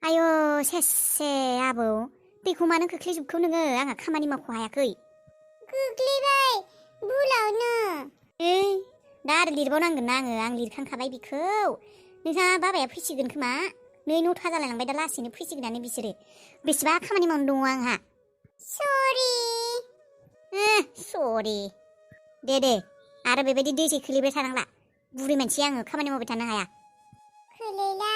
आयौ सेसे आबौ दैखौ मानो खोख्लैजोबखो नोङो आंहा खामानि मावख' हायाखै खोख्लैबाय भुलावनो दा आरो लिरबावनांगोन ना आं लिरखांखाबाय बेखौ नोंहा बाबाया फैसिगोन खोमा 9:30 जालायलांबाय दा लासैनो फैसिगोनानो बिसोरो बेसेबा खामानि मावनो दङ आंहा सरि दे आरो बेबायदि दैसे खोलैबाय थानांला बुरि मानसि आङो खामानि मावबाय थानो हाया खोलैला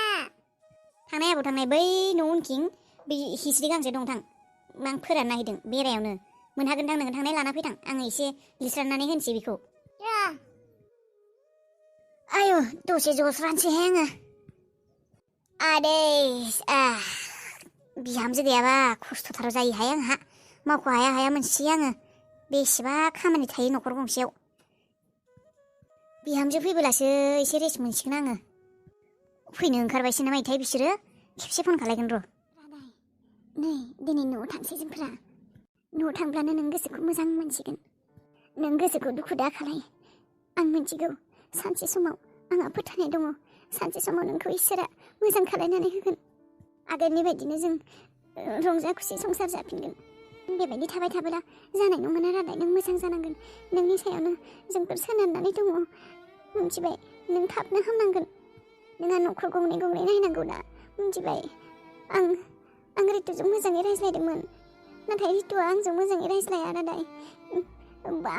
थांनाय आबौ थांनाय बै न' उनथिं बे हिस्रि गांसे दं थां आं फोरानना हैदों बेरायावनो मोनहागोनदां नोङो थांनाय लाना फैथां आङो एसे लिरस्रांनानै होनोसै बेखौ आयौ दसे जस्रानोसैहाय आङो आदै बिहामजो गैयाबा खस्थ'थार जायोहाय आंहा मावख' हाया मोनसै आङो बेसेबा खामानि थायो न'खर गंसेयाव बिहामजो फैबोलासो एसे रेस्ट मोनसिगोन आङो फैनो ओंखारबायसो ना मायोथाय बिसोरो खेबसे फन खालायगोन र' नै दिनै न'आव थांसै जोंफोरा न'आव थांब्लानो नों गोसोखौ मोजां मोनसिगोन नों गोसोखौ दुखु दा खालाय आं मिथिगौ सानसे समाव आंहा फोथायनाय दङ सानसे समाव नोंखौ इसोरा मोजां खालायनानै होगोन आगोलनि बायदिनो जों रंजा खुसि संसार जाफिनगोन बेबायदि थाबाय थाबोला जानाय नङा रादाय नों मोजां जानांगोन नोंनि सायावनो जोंफोर सोनारनानै दङ मिथिबाय नों थाबनो हामनांगोन नोंहा न'खर गंनै नायनांगौ दा मिथिबाय आं रितुजों मोजाङै रायज्लायदोंमोन नाथाय रितुआ आंजों मोजाङै रायज्लाया रादाय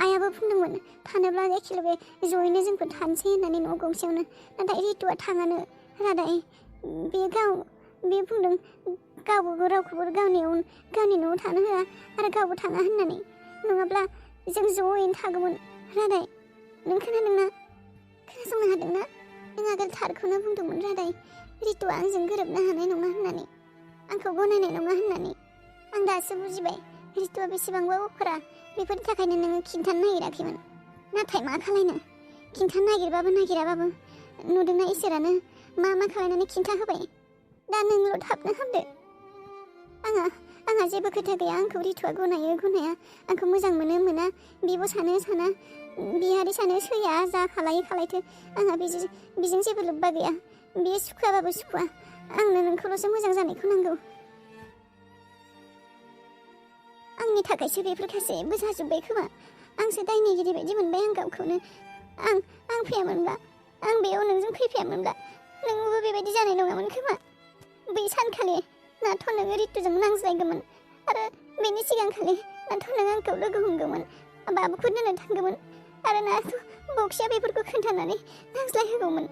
आइयाबो बुंदोंमोन थानोब्ला एखेलगे जयैनो जोंफोर थानोसै होननानै न' गंसेयावनो नाथाय रितुआ थाङानो रादाय बे बुंदों गावबो रावखौबो गावनि न'आव थानो होआ आरो गावबो थाङा होननानै नङाब्ला जों ज'यैनो थागौमोन रादाय नों खोनादोंना खोनासंनो हादोंना नों आगोल थारखौनो बुंदोंमोन रादाय रितुआ आंजों गोरोबनो हानाय नङा होननानै आंखौ गनायनाय नङा होननानै आं दासो बुजिबाय रितुआ बेसेबांबा अखरा बेफोरनि थाखायनो नोङो खिन्थानो नागिराखैमोन नाथाय मा खालायनो खिन्थानो नागिराबाबो नुदोंना इसोरानो मा खालायनानै खिन्था होबाय दा नोंल' थाबनो हामदो आंहा जेबो खोथा गैया आंखौ रितुआ गनाया आंखौ मोजां मोना बिब' सानो बिहारि सानो सैया जा खालायथो आंहा बेजों जेबो लोब्बा गैया बे सुखुआबाबो सुखुआ आंनो नोंखौल'सो मोजां जानायखौ नांगौ आंनि थाखायसो बेफोर गासैबो जाजोब्बाय खोमा आंसो दायनिगिरि बायदि मोनबाय आं गावखौनो आं फैयामोनब्ला आं बेयाव नोंजों फैफायामोनब्ला नोंबो बेबायदि जानाय नङामोन खोमा बै सानखालि नाथ' नोङो रितुजों नांज्लायगौमोन आरो बेनि सिगांखालि नाथ' नों आंखौ लोगो हमगौमोन बाबुखौ दोननो थांगौमोन आरो नाथ' बक्सिया बेफोरखौ खोन्थानानै नांज्लायहोगौमोन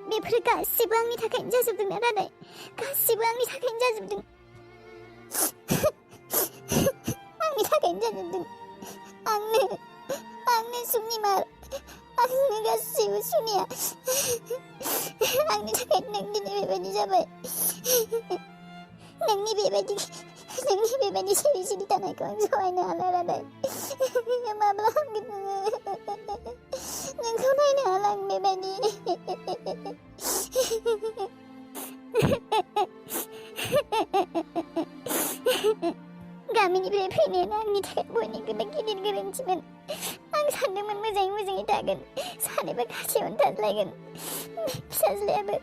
बेफोर गासिबो आंनि थाखायनो जाजोबदों ना रादाय गासिबो आंनि थाखायनो जाजोबदों आंनि थाखायनो जाजोबदों आंनो सुनिमार आंनो गासिबो सुनिया आंनि थाखायनो नों दिनै बेबायदि जाबाय नोंनि बेबायदि सिरि थानायखौ आं सहायनो हाला रादाय माब्ला हामगोन नोंखौ नायनो हाला आं बेबायदि गामिनिफ्राय फैनायानो आंनि थाखाय बयनिख्रुइबो गिदिर गोरोन्थिमोन आं सानदोंमोन मोजाङै थागोन सानैबो खाथियावनो थाज्लायगोन फिसाज्लायाबो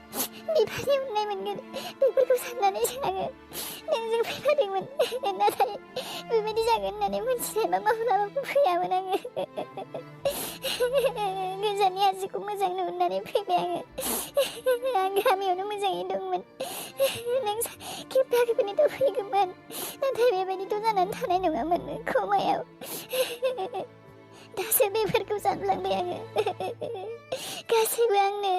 बिफानि अननाय मोनगोन बेफोरखौ साननानैसो आङो नोंजों फैफादोंमोन नाथाय बेबायदि जागोन होननानै मोनथिनायबा माब्लाबाबो फैयामोन आङो गोजाननि आजिखौ मोजां नुहुरनानै फैबाय आं गामियावनो मोजाङै दंमोन नों खेबथाखैफोरनिथ' फैगौमोन नाथाय बेबायदिथ' जानानै थानाय नङामोन खमायाव दासो बेफोरखौ सानफ्लांबाय आङो गासैबो आंनो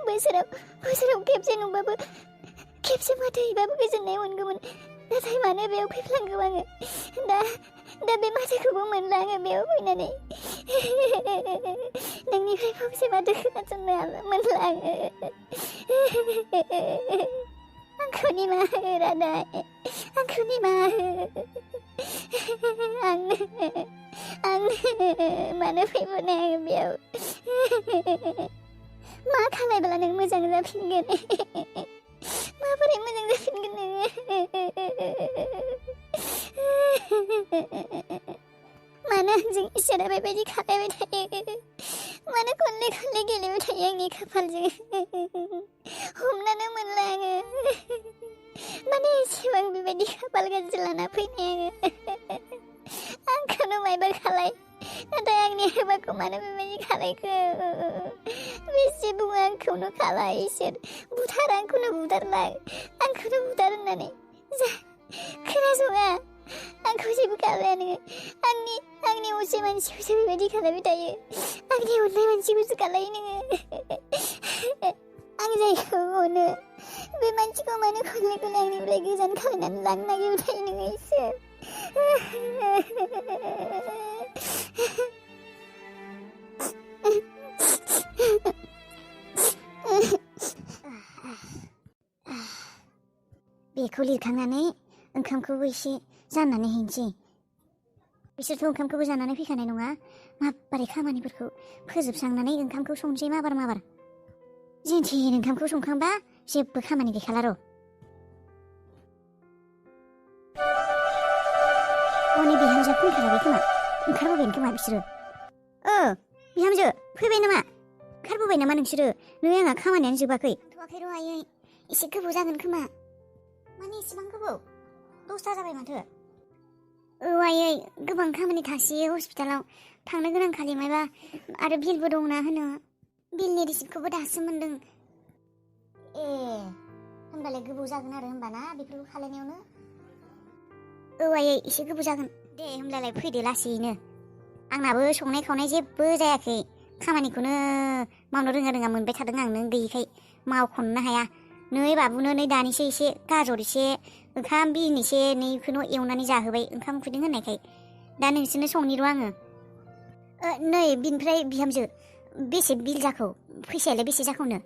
बोसोराव खेबसे नंबाबो खेबसे माथो हैबाबो गोजोननाय मोनगौमोन नाथाय मानो बेयाव फैफ्लांगौ आङो दा बे माथोखौबो मोनला आङो बेयाव फैनानै नोंनिफ्राय फंसे माथो खोनासंनो मोनला आङो आंखौ निमाहा हो रादाय आंखौ निमाहा हो आंनो मानो फैबोनाय आङो बेयाव मा खालायब्ला नों मोजां जाफिनगोन माबोरै मोजां जाफिनगोन नोङो मानो आंजों इसोरा बेबायदि खालायबाय थायो मानो खनले गेलेबाय थायो आंनि खाफालजों हमनानो मोनला आङो एसेबां बेबायदि खाफाल गाज्रि लाना फैनाय आङो आंखौनो मायबा खालाय नाथाय आंनि हाबाखौ मानो बेबायदि खालायखो बेसे बुङो आंखौनो खालाय इसोर बुथार आंखौनो बुथारलाय आंखौनो बुथार होननानै जा खोनासङा आंखौ जेबो खालाया नोङो आंनि असे मानसिखौसो बेबायदि खालायबाय थायो आंनि अननाय मानसिखौसो खालायो नोङो आं जायखौ अनो बे मानसिखौ मानो खनले खनले आंनिफ्राय गोजान खालायनानै लांनो नागिरबाय थायो नोङो इसोर बेखौ लिरखांनानै ओंखामखौबो एसे जाननानै हैनोसै बिसोरथ' ओंखामखौबो जानानै फैखानाय नङा माबारै खामानिफोरखौ फोजोबस्रांनानै ओंखामखौ संसै माबार जेनथेन ओंखामखौ संखांबा जेबो खामानि गैखाला र' हनै बिहामजो फन खालामबाय खोमा ओंखारबोबाय खोमा बिसोरो बिहामजो फैबाय नामा ओंखारबोबाय नामा नोंसोरो नै आंहा खामानियानो जोबाखै थ'वाखै र' आयै एसे गोबाव जागोन खोमा माने एसेबां गोबाव 10ता जाबाय माथो आयै गोबां खामानि थासैयो हस्पिटालाव थांनो गोनां खालि मायबा आरो बिलबो दंना होनो बिलनि रिसिप्टखौबो दासो मोनदों होनबालाय गोबाव जागोन आरो होनबाना बेफोरखौ खालायनायावनो आयै एसे गोबाव जागोन दे होमब्लालाय फैदो लासैनो आंनाबो संनाय खावनाय जेबो जायाखै खामानिखौनो मावनो रोङा मोनबाय थादों आं नों गैयिखाय मावख'नो हाया नै बाबुनो नै दानिसो एसे गाजर एसे ओंखाम बिन एसे नैखौनो एवनानै जाहोबाय ओंखाम उखैदों होननायखाय दा नोंसोरनो संनि र' आङो नै बिनिफ्राय बिहामजो बेसे बिल जाखौ फैसायालाय बेसे जाखौनो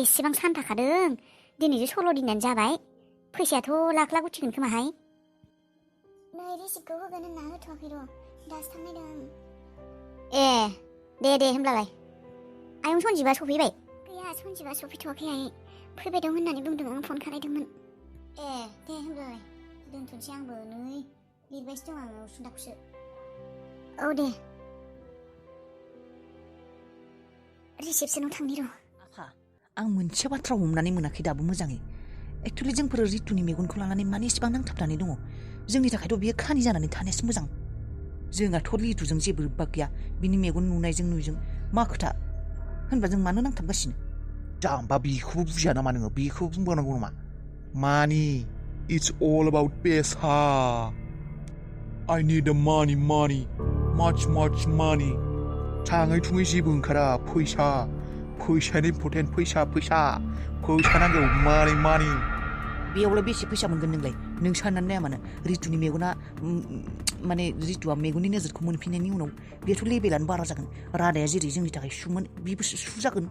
एसेबां सान थाखादों दिनैसो 16 दिनानो जाबाय फैसायाथ' लाख उथिगोन खोमाहाय नै रिसिप्टखौ होगोन होनना होथ'वाखै र' दासो थांनायदों आं दे होमब्लालाय आयं सन्जिबा सफैबाय गैया सन्जिबा सफैथ'वाखै आयै फैबाय दं होननानै बुंदों आं फन खालायदोंमोन दे होमब्लालाय दोनथ'नोसै आंबो नै लिरबायसो दं आङो उसुंदाखौसो औ दे रिसेपसनाव थांनि र' आफा आं मोनसे बाथ्रा हमनानै मोनाखै दाबो मोजाङै एक्चुअलि जोंफोर रितुनि मेगनखौ लानानै मानो इसेबां नांथाबनानै दङ जोंनि थाखायथ' बियो खानि जानानै थानायासो मोजां जोंहाथ' रितुजों जेबो लोब्बा गैया बिनि मेगन नुनायजों नुयिजों मा खोथा होनबा जों मानो नांथाबगासिनो जाम्बा बेखौबो बुजिया नामा नोङो बेखौ बुंबावनांगौ नामा मानि इट्स अल अबाउट पैसा I need the money much money थाङै थुङै जेबो ओंखारा फैसायानो इम्पर्टेन्ट फैसा नांगौ मानि बेयावलाय बेसे फैसा मोनगोन नोंलाय नों साननानै नाया मानो रितुनि मेगना माने रितुआ मेगननि नोजोरखौ मोनफिननायनि उनाव बेथ' लेभेलानो बारा जागोन रादाया जेरै जोंनि थाखाय सुमोन बेबो सु जागोन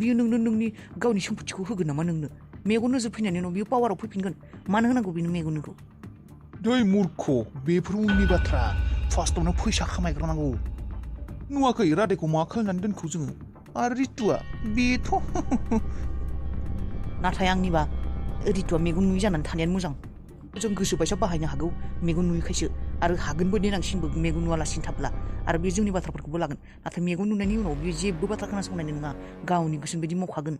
बियो नोंनो नोंनि गावनि सम्पथिखौ होगोन नामा नोंनो मेगन नोजोर फैनायनि उनाव बियो पावाराव फैफिनगोन मानो होनांगौ बेनो मेगनखौ दै मुर्ख बेफोर उननि बाथ्रा फार्स्टआवनो फैसा खामायग्रोनांगौ नुवाखै रादायखौ मा खालामनानै दोनखौ जोङो आरो रितुआ बेथ' नाथाय आंनिबा रितुआ मेगन नुयि जानानै थानायानो मोजां जों गोसो बायसा बाहायनो हागौ मेगन नुयिखायसो आरो हागोनबो देनांसिनबो मेगन नुवालासिनो थाब्ला आरो बे जोंनि बाथ्राफोरखौबो लागोन नाथाय मेगन नुनायनि उनाव बियो जेबो बाथ्रा खोनासंनाय नङा गावनि गोसो बायदि मावखागोन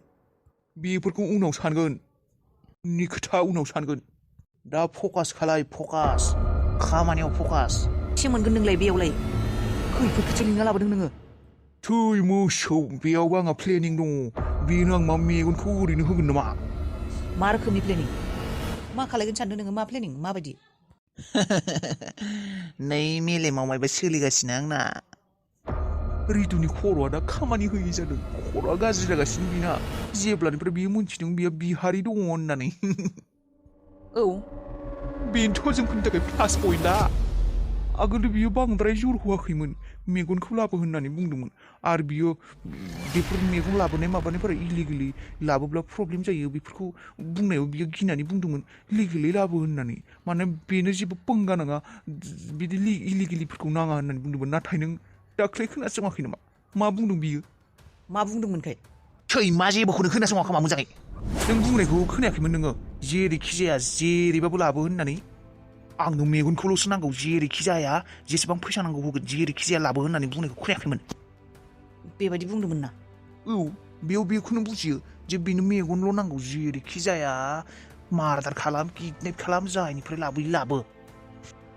बेफोरखौ उनाव सानगोन नि खोथा उनाव सानगोन दा फकास खालाय खामानियाव फकास एसे मोनगोन नोंलाय बेयावलाय खैफोदखौसो लिंना लाबोदों नोङो थै मोसौ बेयावबो आंहा प्लेनिं दङ बेनो आं मा मेगनखौ ओरैनो होगोन नामा मा रोखोमनि प्लेनिं मा खालायगोन सानदों नोङो मा प्लेनिं माबायदि नै मेलेमाव मायबा सोलिगासिनो आंना रितुनि खर'आ दा खामानि होयै जादों खर'आ गाज्रि जागासिनो बिना जेब्लानिफ्राय बियो मोनथिदों बियो बिहारि दङ होननानै औ बेनोथ' जोंफोरनि थाखाय प्लास पइन्टआ आगोल बियो बांद्राय जर होआखैमोन मेगनखौ लाबो होननानै बुंदोंमोन आरो बियो बेफोर मेगन लाबोनाय माबानायफोरा इलिगेलि लाबोब्ला प्रब्लेम जायो बेफोरखौ बुंनायाव बियो गिनानै बुंदोंमोन लिगेलि लाबो होननानै माने बेनो जेबो पंगा नाङा बिदि इलिगेलिफोरखौ नाङा होननानै बुंदोंमोन नाथाय नों दाख्लै खोनासङाखै नामा मा बुंदों बियो मा बुंदोंमोनखाय मा जेबोखौनो खोनासङाखै मा मोजाङै नों बुंनायखौ खोनायाखैमोन नोङो जेरैखि जाया जेरैबाबो लाबो होननानै आंनो मेगनखौल'सो नांगौ जेरैखि जाया जेसेबां फैसा नांगौ होगोन जेरैखि जाया लाबो होननानै बुंनायखौ खोनायाखैमोन बेबायदि बुंदोंमोन ना औ बेयाव बेखौनो बुजियो जे बेनो मेगनल' नांगौ जेरैखि जाया मार्डार खालाम किडनेप खालाम जायनिफ्राय लाबोयो लाबो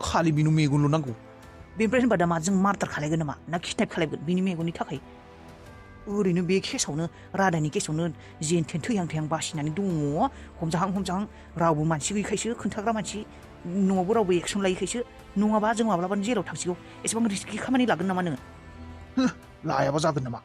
खालि बिनो मेगनल' नांगौ बेनिफ्राय होनबा दा मा जों मार्डार खालायगोन नामा ना किडनेप खालायगोन बिनि मेगननि थाखाय ओरैनो बे केसावनो रादानि केसावनो जेन थेन थैहां थैहां बासिनानै दङ हमजाहां रावबो मानसि गैयिखायसो खोन्थाग्रा मानसि न'आवबो रावबो एक्सन लायिखायसो नङाबा जों माब्लाबानो जेराव थांसिगौ एसेबां रिस्कि खामानि लागोन नामा नोङो लायाबा जागोन नामा